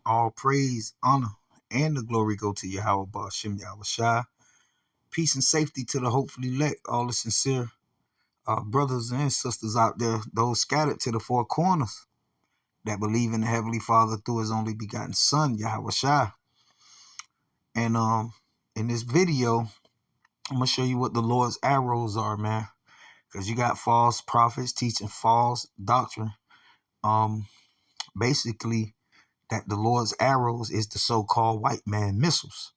All praise, honor, and the glory go to Yahweh Ba'ashem Yahweh Shai. Peace and safety to the hopefully elect, all the sincere brothers and sisters out there, those scattered to the four corners that believe in the Heavenly Father through His only begotten Son, Yahweh Shai. And in this video, I'm going to show you what the Lord's arrows are, man. Because you got false prophets teaching false doctrine. Basically, that the Lord's arrows is the so-called white man missiles.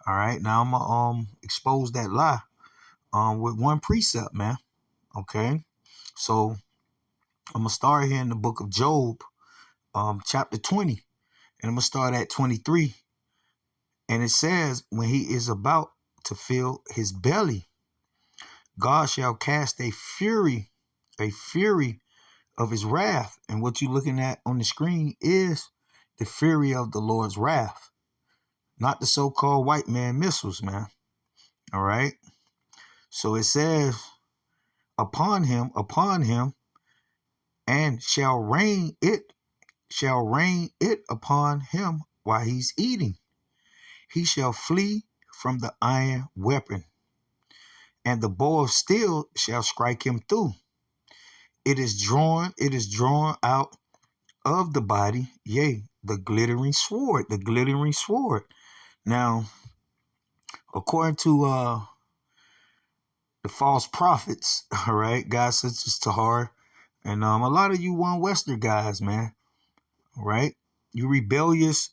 All right, now I'm gonna expose that lie with one precept, man. Okay, so I'm gonna start here in the book of Job, chapter 20, and I'm gonna start at 23. And it says, when he is about to fill his belly, God shall cast a fury of his wrath. And what you're looking at on the screen is the fury of the Lord's wrath, not the so-called white man missiles, man. All right. So it says, upon him, and shall rain it upon him while he's eating. He shall flee from the iron weapon, and the bow of steel shall strike him through. It is drawn out of the body, yea, the glittering sword. Now, according to the false prophets, all right, guys such as Tahar, and a lot of you one Western guys, man, all right, you rebellious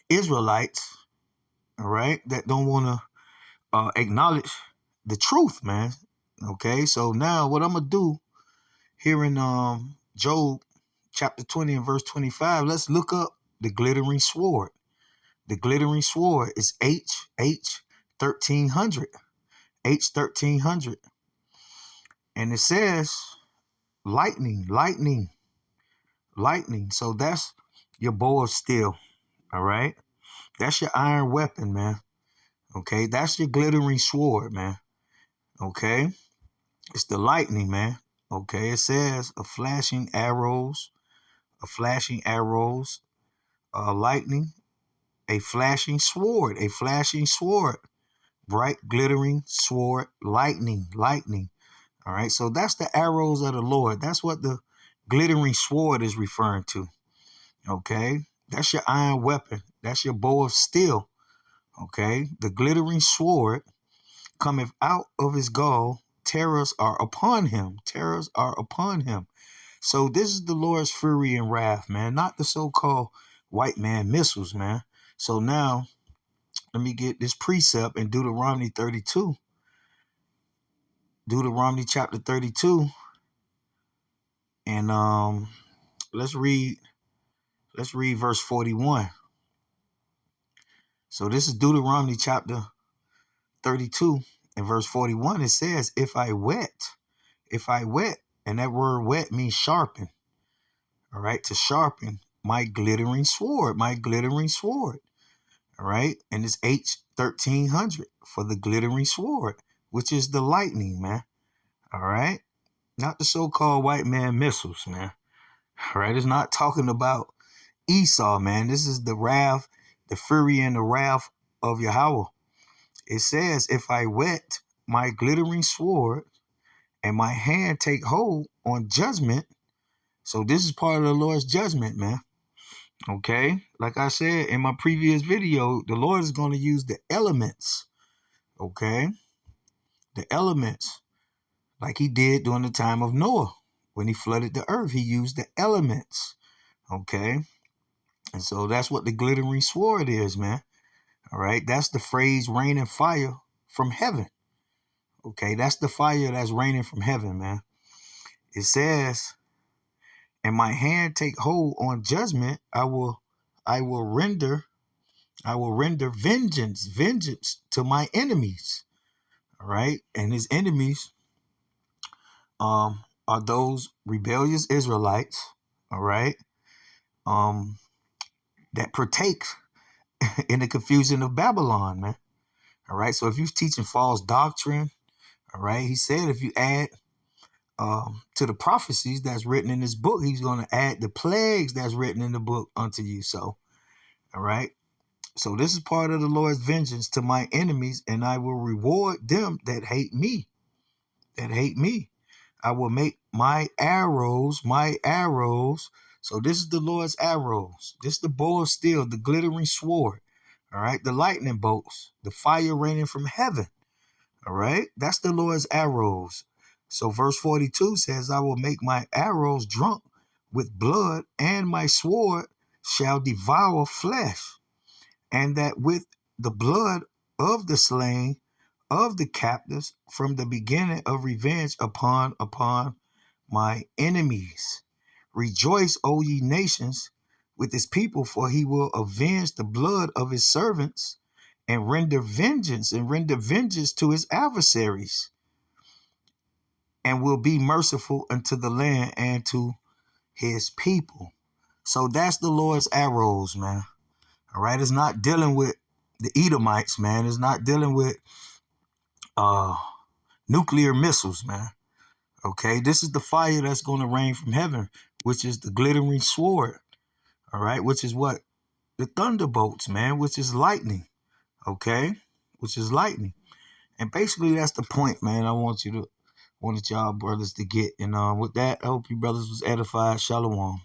Israelites, all right, that don't want to acknowledge the truth, man. Okay, so now what I'm gonna do here in Job chapter 20 and verse 25, let's look up the glittering sword. The glittering sword is H 1300. H 1300. And it says lightning. So that's your bow of steel. All right. That's your iron weapon, man. Okay. That's your glittering sword, man. Okay. It's the lightning, man. Okay. It says a flashing arrows, lightning, a flashing sword, bright glittering sword, lightning. All right. So that's the arrows of the Lord. That's what the glittering sword is referring to. Okay. That's your iron weapon. That's your bow of steel. Okay. The glittering sword cometh out of his gall. Terrors are upon him. So this is the Lord's fury and wrath, man, not the so-called white man missiles, man. So now let me get this precept in Deuteronomy 32. Deuteronomy chapter 32. And let's read verse 41. So this is Deuteronomy chapter 32 and verse 41. It says, if I wet, and that word wet means sharpen. All right, to sharpen my glittering sword. All right, and it's H 1300 for the glittering sword, which is the lightning, man. All right, not the so-called white man missiles, man. All right, it's not talking about Esau, man. This is the wrath, the fury and the wrath of Yahweh. It says, if I wet my glittering sword and my hand take hold on judgment. So this is part of the Lord's judgment, man. Okay. Like I said in my previous video, the Lord is going to use the elements. Okay. The elements, like he did during the time of Noah. When he flooded the earth, he used the elements. Okay. And so that's what the glittering sword is, man. All right. That's the phrase rain and fire from heaven. Okay. That's the fire that's raining from heaven, man. It says, and my hand take hold on judgment. I will render vengeance to my enemies. All right. And his enemies are those rebellious Israelites. All right. That partake in the confusion of Babylon, man. All right. So if you're teaching false doctrine, all right, he said if you add to the prophecies that's written in this book, he's going to add the plagues that's written in the book unto you. So, All right. So this is part of the Lord's vengeance to my enemies, and I will reward them that hate me. That hate me. I will make my arrows. So this is the Lord's arrows. This is the bow of steel, the glittering sword. All right. The lightning bolts, the fire raining from heaven. All right. That's the Lord's arrows. So verse 42 says, I will make my arrows drunk with blood, and my sword shall devour flesh, and that with the blood of the slain of the captives from the beginning of revenge upon my enemies. Rejoice, O ye nations, with his people, for he will avenge the blood of his servants and render vengeance to his adversaries, and will be merciful unto the land and to his people. So that's the Lord's arrows, man. All right. It's not dealing with the Edomites, man. It's not dealing with nuclear missiles, man. Okay. This is the fire that's going to rain from heaven, which is the glittering sword. All right. Which is what? The thunderbolts, man, which is lightning. Okay. Which is lightning. And basically that's the point, man. I wanted y'all brothers to get. And with that, I hope you brothers was edified. Shalom.